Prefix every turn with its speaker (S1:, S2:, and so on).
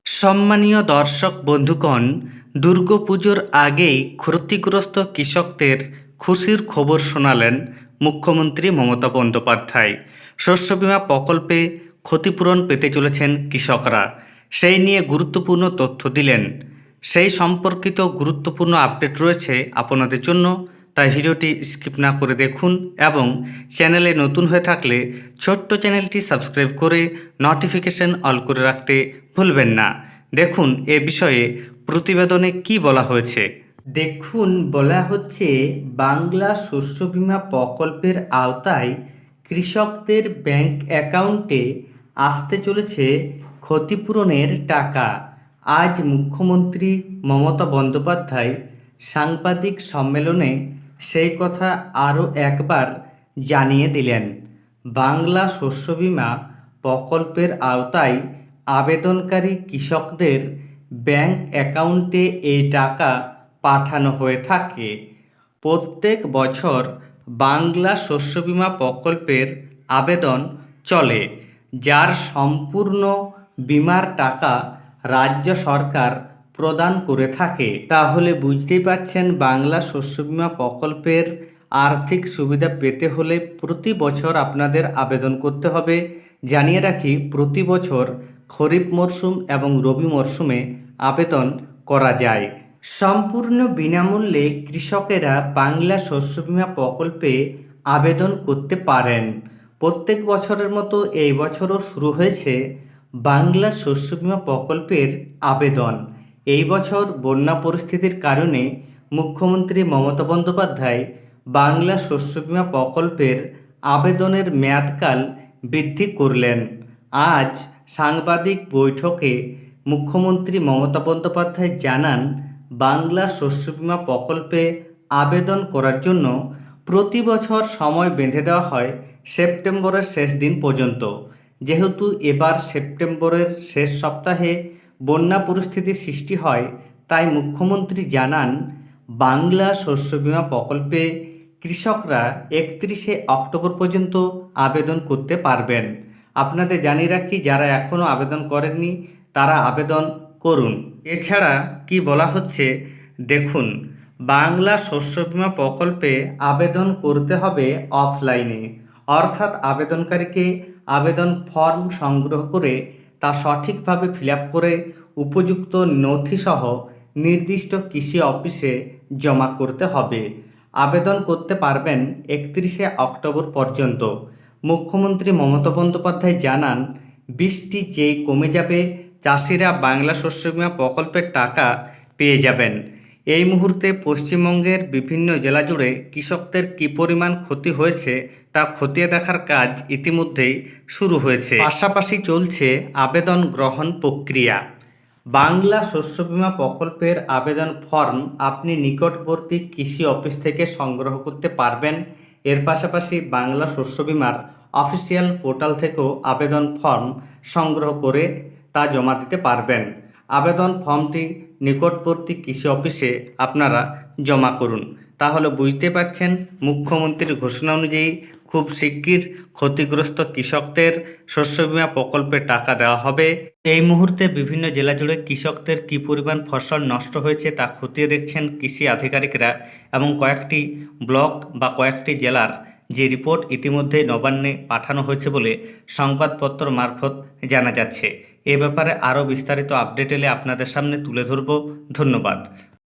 S1: সম্মানীয় দর্শক বন্ধুগণ, দুর্গাপুজোর আগেই ক্ষতিগ্রস্ত কৃষকদের খুশির খবর শোনালেন মুখ্যমন্ত্রী মমতা বন্দ্যোপাধ্যায়। শস্য বীমা প্রকল্পে ক্ষতিপূরণ পেতে চলেছেন কৃষকরা, সেই নিয়ে গুরুত্বপূর্ণ তথ্য দিলেন। সেই সম্পর্কিত গুরুত্বপূর্ণ আপডেট রয়েছে আপনাদের জন্য, তাই ভিডিওটি স্কিপ না করে দেখুন এবং চ্যানেলে নতুন হয়ে থাকলে ছোট্ট চ্যানেলটি সাবস্ক্রাইব করে নোটিফিকেশন অল করে রাখতে ভুলবেন না। দেখুন এ বিষয়ে প্রতিবেদনে কি বলা হয়েছে। দেখুন, বলা হচ্ছে বাংলা শস্য বীমা প্রকল্পের আওতায় কৃষকদের ব্যাংক অ্যাকাউন্টে আসতে চলেছে ক্ষতিপূরণের টাকা। আজ মুখ্যমন্ত্রী মমতা বন্দ্যোপাধ্যায় সাংবাদিক সম্মেলনে সেই কথা আরও একবার জানিয়ে দিলেন। বাংলা শস্য বীমা প্রকল্পের আওতায় আবেদনকারী কৃষকদের ব্যাংক অ্যাকাউন্টে এই টাকা পাঠানো হয়ে থাকে। প্রত্যেক বছর বাংলা শস্য বীমা প্রকল্পের আবেদন চলে, যার সম্পূর্ণ বীমার টাকা রাজ্য সরকার প্রদান করে থাকে। তাহলে বুঝতেই পারছেন, বাংলা শস্য বীমা প্রকল্পের আর্থিক সুবিধা পেতে হলে প্রতি বছর আপনাদের আবেদন করতে হবে। জানিয়ে রাখি, প্রতি বছর খরিফ মরশুম এবং রবি মরশুমে আবেদন করা যায়। সম্পূর্ণ বিনামূল্যে কৃষকেরা বাংলা শস্য বীমা প্রকল্পে আবেদন করতে পারেন। প্রত্যেক বছরের মতো এই বছরও শুরু হয়েছে বাংলা শস্য বীমা প্রকল্পের আবেদন। এই বছর বন্যা পরিস্থিতির কারণে মুখ্যমন্ত্রী মমতা বন্দ্যোপাধ্যায় বাংলা শস্য বীমা প্রকল্পের আবেদনের মেয়াদকাল বৃদ্ধি করলেন। আজ সাংবাদিক বৈঠকে মুখ্যমন্ত্রী মমতা বন্দ্যোপাধ্যায় জানান, বাংলা শস্য বীমা প্রকল্পে আবেদন করার জন্য প্রতি বছর সময় বেঁধে দেওয়া হয় সেপ্টেম্বরের শেষ দিন পর্যন্ত। যেহেতু এবার সেপ্টেম্বরের শেষ সপ্তাহে বন্যা পরিস্থিতির সৃষ্টি হয়, তাই মুখ্যমন্ত্রী জানান, বাংলা শস্য বীমা প্রকল্পে কৃষকরা 31শে অক্টোবর পর্যন্ত আবেদন করতে পারবেন। আপনাদের জানিয়ে রাখি, যারা এখনও আবেদন করেননি তারা আবেদন করুন। এছাড়া কি বলা হচ্ছে দেখুন, বাংলা শস্য বীমা প্রকল্পে আবেদন করতে হবে অফলাইনে, অর্থাৎ আবেদনকারীকে আবেদন ফর্ম সংগ্রহ করে তা সঠিকভাবে ফিল আপ করে উপযুক্ত নথিসহ নির্দিষ্ট কৃষি অফিসে জমা করতে হবে। আবেদন করতে পারবেন 31শে অক্টোবর পর্যন্ত। মুখ্যমন্ত্রী মমতা বন্দ্যোপাধ্যায় জানান, বৃষ্টি যেই কমে যাবে চাষিরা বাংলা শস্য বীমা প্রকল্পের টাকা পেয়ে যাবেন। এই মুহূর্তে পশ্চিমবঙ্গের বিভিন্ন জেলা জুড়ে কৃষকদের কী পরিমাণ ক্ষতি হয়েছে তা খতিয়ে দেখার কাজ ইতিমধ্যেই শুরু হয়েছে। পাশাপাশি চলছে আবেদন গ্রহণ প্রক্রিয়া। বাংলা শস্য বীমা প্রকল্পের আবেদন ফর্ম আপনি নিকটবর্তী কৃষি অফিস থেকে সংগ্রহ করতে পারবেন। এর পাশাপাশি বাংলা শস্য বীমার অফিসিয়াল পোর্টাল থেকেও আবেদন ফর্ম সংগ্রহ করে তা জমা দিতে পারবেন। আবেদন ফর্মটি নিকটবর্তী কৃষি অফিসে আপনারা জমা করুন। তাহলে বুঝতে পারছেন, মুখ্যমন্ত্রীর ঘোষণা অনুযায়ী খুব শিগগির ক্ষতিগ্রস্ত কৃষকদের শস্য বীমা প্রকল্পে টাকা দেওয়া হবে। এই মুহূর্তে বিভিন্ন জেলা জুড়ে কৃষকদের কী পরিমাণ ফসল নষ্ট হয়েছে তা খতিয়ে দেখছেন কৃষি আধিকারিকরা, এবং কয়েকটি ব্লক বা কয়েকটি জেলার যে রিপোর্ট ইতিমধ্যেই নবান্নে পাঠানো হয়েছে বলে সংবাদপত্র মারফত জানা যাচ্ছে। এ ব্যাপারে আরও বিস্তারিত আপডেট এলে আপনাদের সামনে তুলে ধরব। ধন্যবাদ।